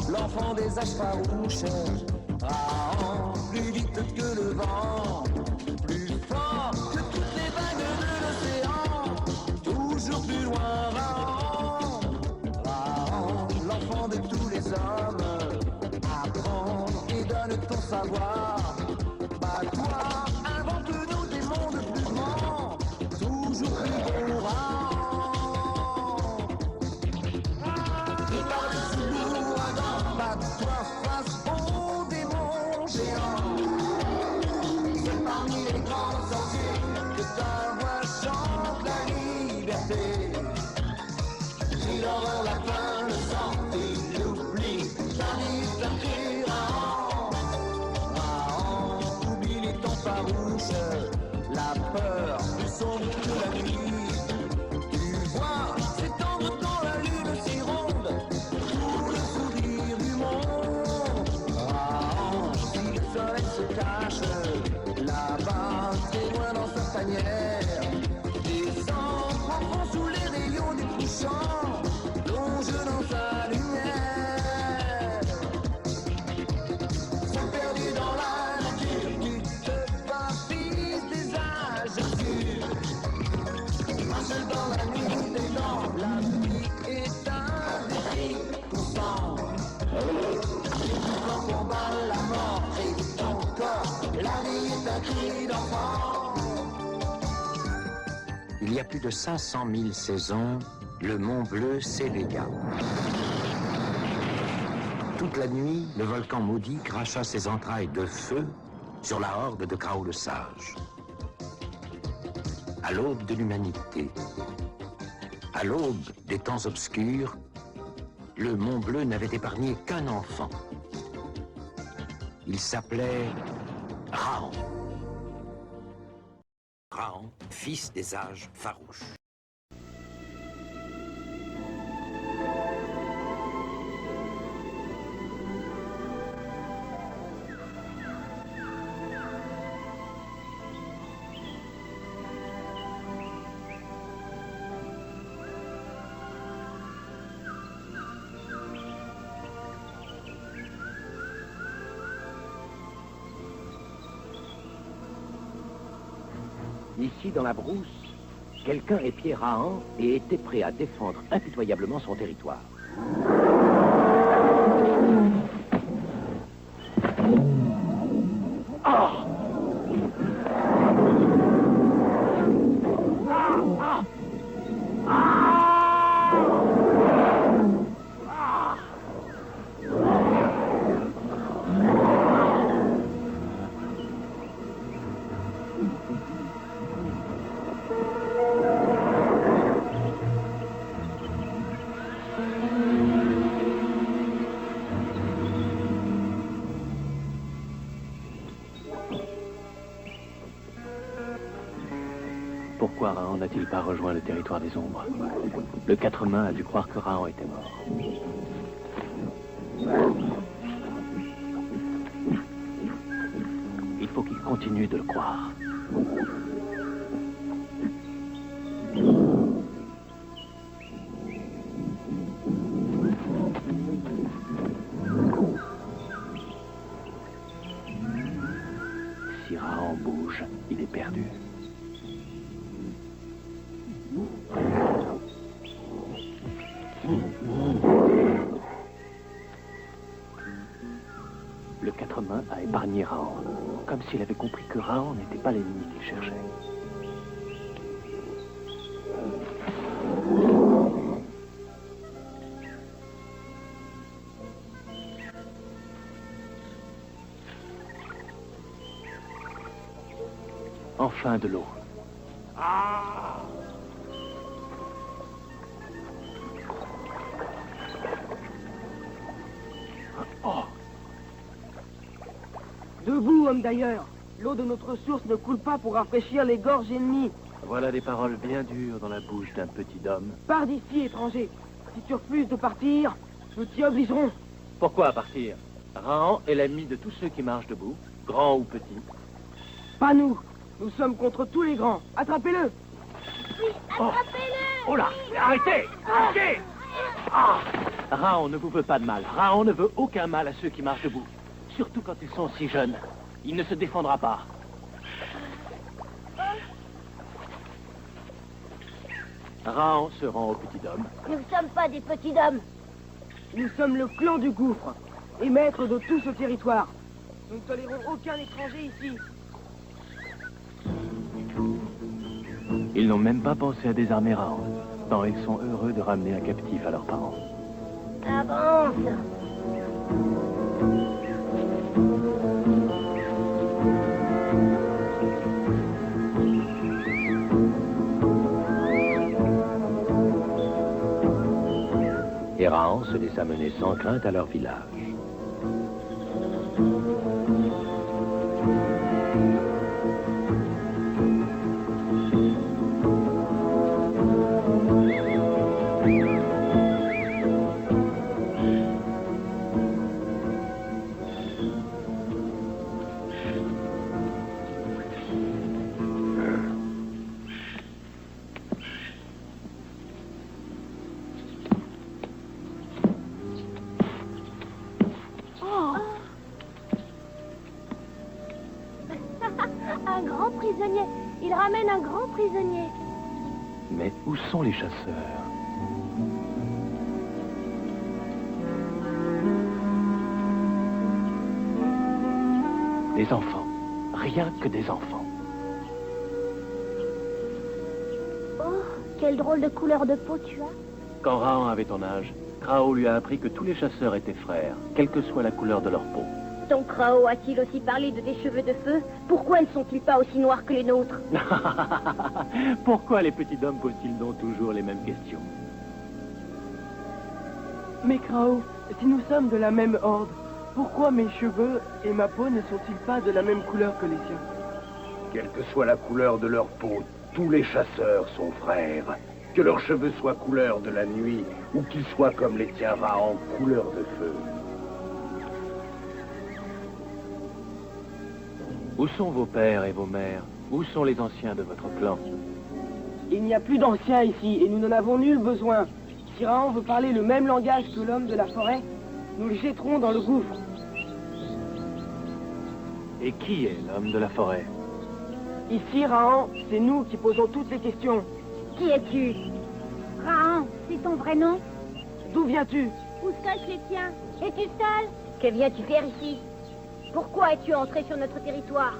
L'enfant des âges farouches, plus vite que le vent, plus fort que toutes les vagues de l'océan, toujours plus loin, l'enfant de tous les hommes, apprends et donne ton savoir, bats-toi, invente-nous des mondes plus grands, toujours plus grands. Toi face aux démons géants, seul parmi les grands sorciers que ta voix chante la liberté. Ils auront la faim, le sang et l'oubli, j'arrive à Raon, oublie les temps farouches, la peur plus sombre que la nuit. Tu vois s'étendre dans la lune si ronde, tout le sourire du monde. Si le soleil se cache là-bas, très loin dans sa tanière, descends profond sous les rayons du couchant, plonge dans sa lumière. Sont perdus dans la nature, tu te bats, fils des âges obscurs. Marche dans la nuit des temps, la vie est un défi constant. Et tout en combat la mort et ton corps, la vie est un cri d'enfant. Il y a plus de 500 000 saisons, le Mont Bleu s'éveilla. Toute la nuit, le volcan maudit cracha ses entrailles de feu sur la horde de Grao le Sage. À l'aube de l'humanité, à l'aube des temps obscurs, le Mont Bleu n'avait épargné qu'un enfant. Il s'appelait Raon. Raon, fils des âges farouches. Ici, dans la brousse, quelqu'un épiait Rahan et était prêt à défendre impitoyablement son territoire. Pourquoi Rahan n'a-t-il pas rejoint le territoire des ombres? Le Quatre-Mains a dû croire que Rahan était mort. Il faut qu'il continue de le croire. Si Rahan bouge, il est perdu. Le Quatre-Mains a épargné Rahan, comme s'il avait compris que Rahan n'était pas l'ennemi qu'il cherchait. Enfin de l'eau. Debout, homme d'ailleurs. L'eau de notre source ne coule pas pour rafraîchir les gorges ennemies. Voilà des paroles bien dures dans la bouche d'un petit homme. Pars d'ici, étranger. Si tu refuses de partir, nous t'y obligerons. Pourquoi partir? Rahan est l'ami de tous ceux qui marchent debout, grands ou petits. Pas nous. Nous sommes contre tous les grands. Attrapez-le. Attrapez-le! Oh là, arrêtez! Arrêtez! Ah! Rahan ne vous veut pas de mal. Rahan ne veut aucun mal à ceux qui marchent debout. Surtout quand ils sont si jeunes. Il ne se défendra pas. Rahan se rend au petit homme. Nous ne sommes pas des petits hommes. Nous sommes le clan du gouffre et maîtres de tout ce territoire. Nous ne tolérons aucun étranger ici. Ils n'ont même pas pensé à désarmer Rahan, tant ils sont heureux de ramener un captif à leurs parents. Avance! Et Rahan se laissa mener sans crainte à leur village. Un grand prisonnier. Il ramène un grand prisonnier. Mais où sont les chasseurs? Des enfants. Rien que des enfants. Oh, quelle drôle de couleur de peau tu as. Quand Rahan avait ton âge, Krao lui a appris que tous les chasseurs étaient frères, quelle que soit la couleur de leur peau. Ton Krao a-t-il aussi parlé de tes cheveux de feu? Pourquoi ne sont-ils pas aussi noirs que les nôtres? Pourquoi les petits hommes posent-ils donc toujours les mêmes questions? Mais Krao, si nous sommes de la même horde, pourquoi mes cheveux et ma peau ne sont-ils pas de la même couleur que les siens? Quelle que soit la couleur de leur peau, tous les chasseurs sont frères. Que leurs cheveux soient couleur de la nuit, ou qu'ils soient comme les tiens Rahan, couleur de feu. Où sont vos pères et vos mères? Où sont les anciens de votre clan? Il n'y a plus d'anciens ici et nous n'en avons nul besoin. Si Rahan veut parler le même langage que l'homme de la forêt, nous le jetterons dans le gouffre. Et qui est l'homme de la forêt? Ici, Rahan, c'est nous qui posons toutes les questions. Qui es-tu? Rahan, c'est ton vrai nom? D'où viens-tu? Où se cachent les tiens? Es-tu seul? Que viens-tu faire ici? Pourquoi es-tu entré sur notre territoire?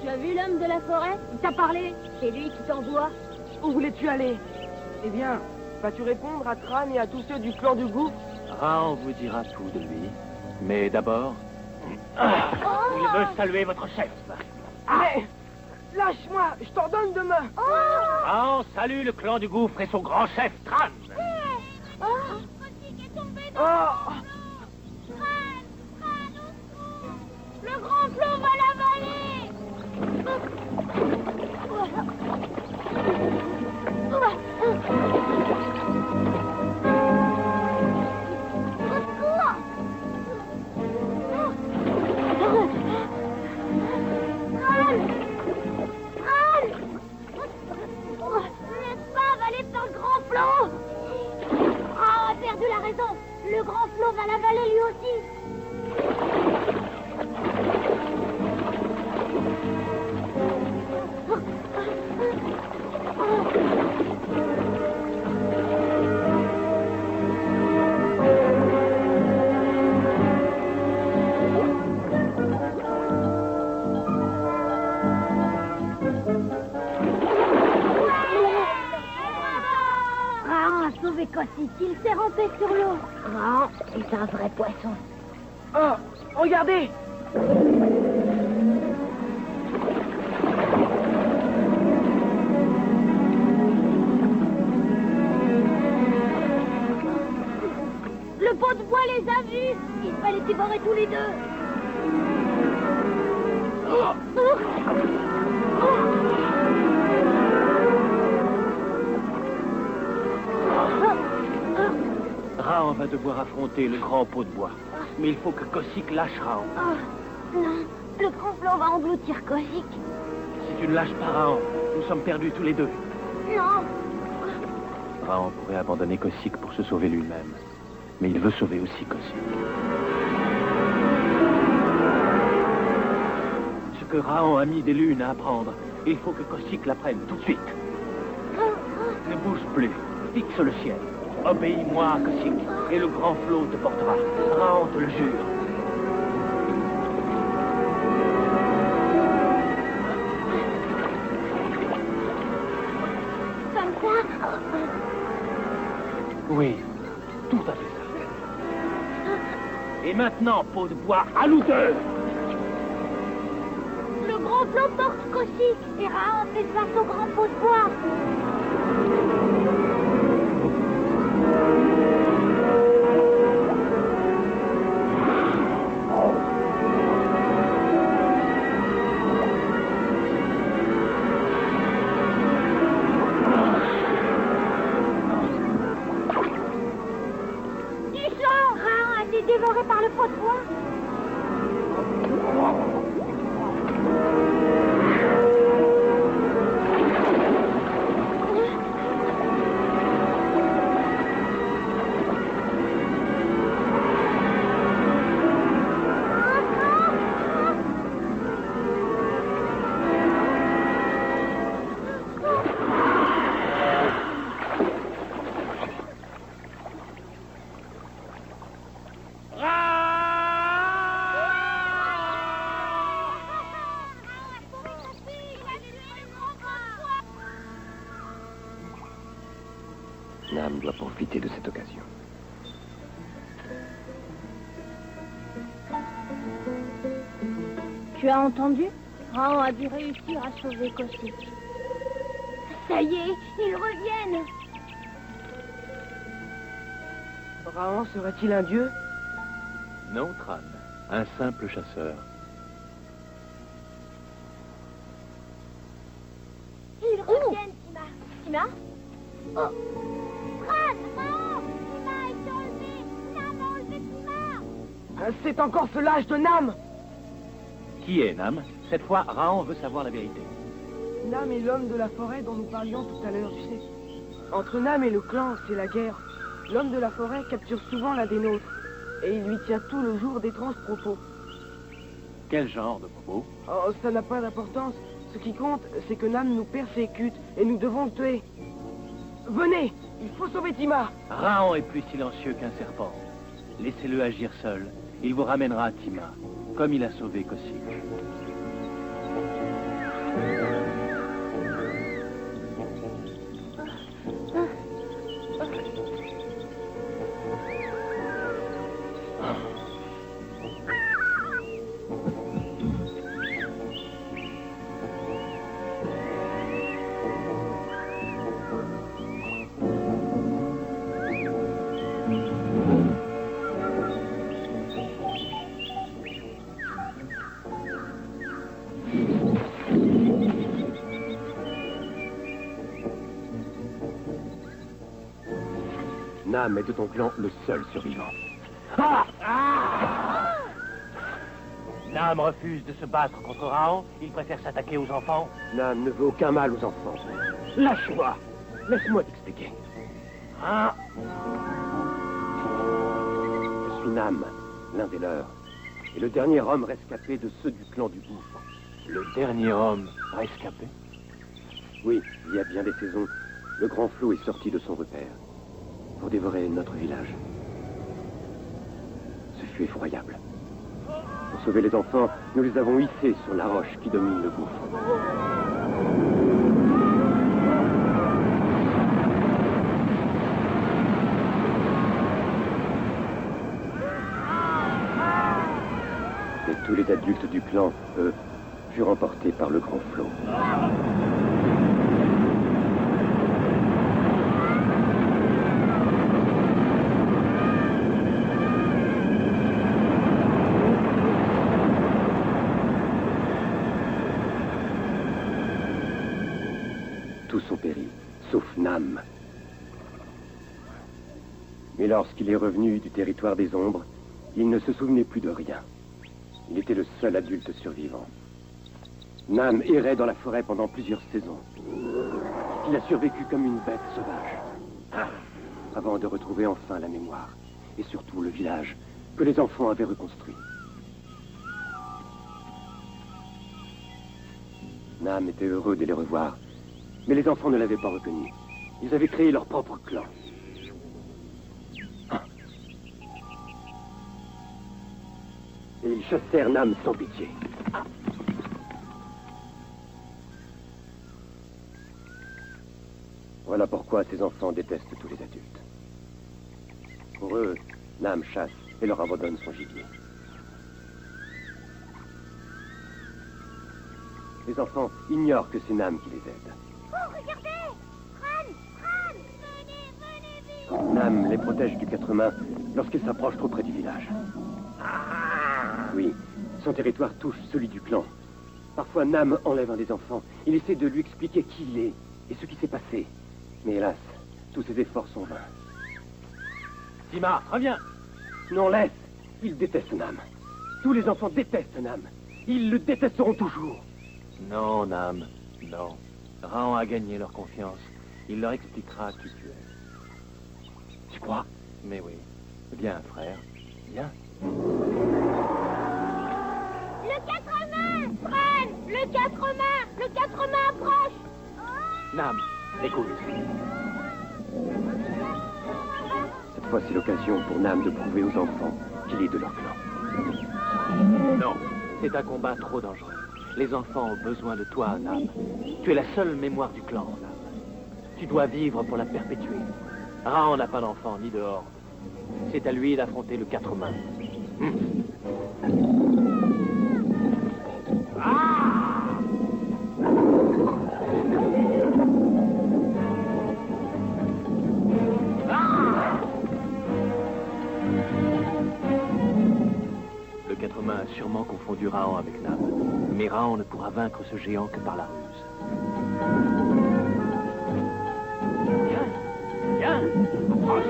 Tu as vu l'homme de la forêt? Il t'a parlé? C'est lui qui t'envoie? Où voulais-tu aller? Eh bien, vas-tu répondre à Tran et à tous ceux du clan du gouffre? Rahan vous dira tout de lui. Mais d'abord, il veut saluer votre chef. Mais lâche-moi, je t'ordonne de me... Rahan salue le clan du gouffre et son grand chef, Tran. Oh! Le grand flot va l'avaler! N'est-ce pas avalé par le grand flot? Ah, a perdu la raison. Le grand flot va l'avaler lui aussi. Rahan a sauvé Kosik. Il s'est rampé sur l'eau. Rahan est un vrai poisson. Oh! Regardez! Le pot de bois les a vus. Il va les dévorer tous les deux. Raon va devoir affronter le grand pot de bois. Mais il faut que Kossik lâche Raon. Oh, non. Le grand flot va engloutir Kossik. Si tu ne lâches pas Raon, nous sommes perdus tous les deux. Non. Raon pourrait abandonner Kossik pour se sauver lui-même. Mais il veut sauver aussi Kossik. Ce que Raon a mis des lunes à apprendre, il faut que Kossik l'apprenne tout de suite. Ne bouge plus. Fixe le ciel. Obéis-moi, Kossik, et le grand flot te portera. Raon te le jure. Comme ça. Oui, tout à fait ça. Et maintenant, pot de bois à l'auteur. Le grand flot porte Kossik et Raon fait face au grand pot de bois. Raon a été dévoré par le pot de bois. Nam doit profiter de cette occasion. Tu as entendu? Raon a dû réussir à sauver Kossik. Ça y est, ils reviennent. Raon serait-il un dieu? Non, Tran. Un simple chasseur. Ils reviennent, Tima. Tima? Oh. Fran, Raon, Tima a été enlevé. Nam a enlevé Tima. C'est encore ce lâche de Nam. Qui est Nam? Cette fois, Raon veut savoir la vérité. Nam est l'homme de la forêt dont nous parlions tout à l'heure, tu sais. Entre Nam et le clan, c'est la guerre. L'homme de la forêt capture souvent l'un des nôtres. Et il lui tient tout le jour d'étranges propos. Quel genre de propos? Oh, ça n'a pas d'importance. Ce qui compte, c'est que Nam nous persécute et nous devons le tuer. Venez, il faut sauver Tima. Raon est plus silencieux qu'un serpent. Laissez-le agir seul. Il vous ramènera Tima, comme il a sauvé Kossik. Nam est de ton clan le seul survivant. Nam refuse de se battre contre Raon. Il préfère s'attaquer aux enfants. Nam ne veut aucun mal aux enfants. Lâche-moi. Laisse-moi t'expliquer. Hein? Je suis Nam, l'un des leurs, et le dernier homme rescapé de ceux du clan du gouffre. Le dernier homme rescapé? Oui, il y a bien des saisons, le grand flot est sorti de son repère pour dévorer notre village. Ce fut effroyable. Pour sauver les enfants, nous les avons hissés sur la roche qui domine le gouffre. Et tous les adultes du clan, eux, furent emportés par le grand flot. Tous ont péri, sauf Nam. Mais lorsqu'il est revenu du territoire des ombres, il ne se souvenait plus de rien. Il était le seul adulte survivant. Nam errait dans la forêt pendant plusieurs saisons. Il a survécu comme une bête sauvage. Avant de retrouver enfin la mémoire. Et surtout le village que les enfants avaient reconstruit. Nam était heureux de les revoir. Mais les enfants ne l'avaient pas reconnu. Ils avaient créé leur propre clan. Et ils chassèrent Nam sans pitié. Voilà pourquoi ces enfants détestent tous les adultes. Pour eux, Nam chasse et leur abandonne son gibier. Les enfants ignorent que c'est Nam qui les aide. Oh, regardez! Ran! Venez vite! Nam les protège du quatre mains lorsqu'ils s'approchent trop près du village. Oui, son territoire touche celui du clan. Parfois, Nam enlève un des enfants. Il essaie de lui expliquer qui il est et ce qui s'est passé. Mais hélas, tous ses efforts sont vains. Sima, reviens! Non, laisse! Ils détestent Nam. Tous les enfants détestent Nam. Ils le détesteront toujours. Non, Nam, non. Raon a gagné leur confiance. Il leur expliquera qui tu es. Tu crois? Mais oui. Viens, frère. Viens. Le quatre mains! Ran! Le quatre mains! Le quatre mains approche! Nam, écoute. Cette fois, c'est l'occasion pour Nam de prouver aux enfants qu'il est de leur clan. Non, c'est un combat trop dangereux. Les enfants ont besoin de toi, Nam. Tu es la seule mémoire du clan, Nam. Tu dois vivre pour la perpétuer. Raon n'a pas d'enfant, ni de horde. C'est à lui d'affronter le quatre mains. Le quatre mains a sûrement confondu Raon avec Nam. Mais Raon ne pourra vaincre ce géant que par la ruse. Viens, approche.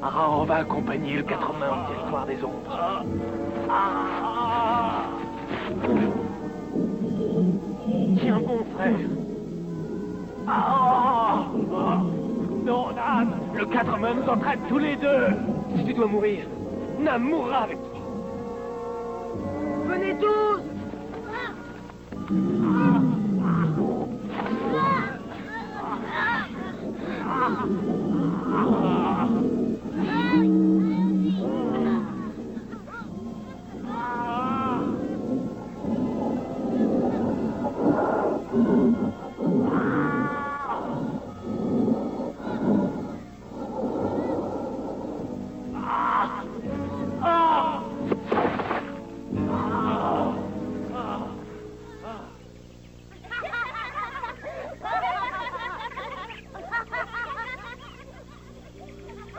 Raon va accompagner le quatre mains au territoire des ombres. Tiens bon, frère. Non, Nam, le quatre mains nous entraîne tous les deux. Si tu dois mourir, Nam mourra avec toi. Venez tous!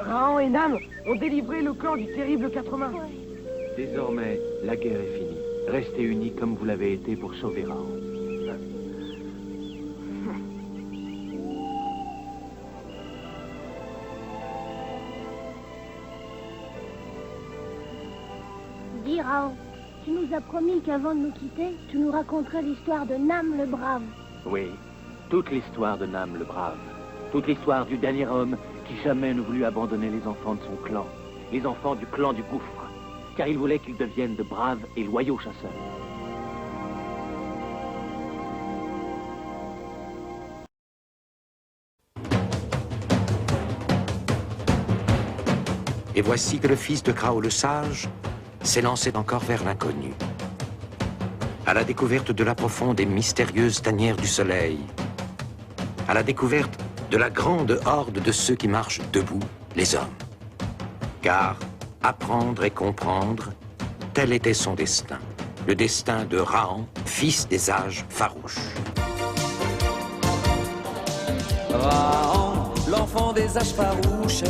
Raon et Nam ont délivré le clan du terrible quatre mains. Désormais, la guerre est finie. Restez unis comme vous l'avez été pour sauver Raon. Dis, Raon, tu nous as promis qu'avant de nous quitter, tu nous raconterais l'histoire de Nam le Brave. Oui, toute l'histoire de Nam le Brave. Toute l'histoire du dernier homme qui jamais ne voulut abandonner les enfants de son clan. Les enfants du clan du gouffre. Car il voulait qu'ils deviennent de braves et loyaux chasseurs. Et voici que le fils de Krao le Sage s'élançait encore vers l'inconnu. À la découverte de la profonde et mystérieuse tanière du soleil. À la découverte de la grande horde de ceux qui marchent debout, les hommes. Car apprendre et comprendre, tel était son destin. Le destin de Raon, fils des âges farouches. Rahan, l'enfant des âges farouches,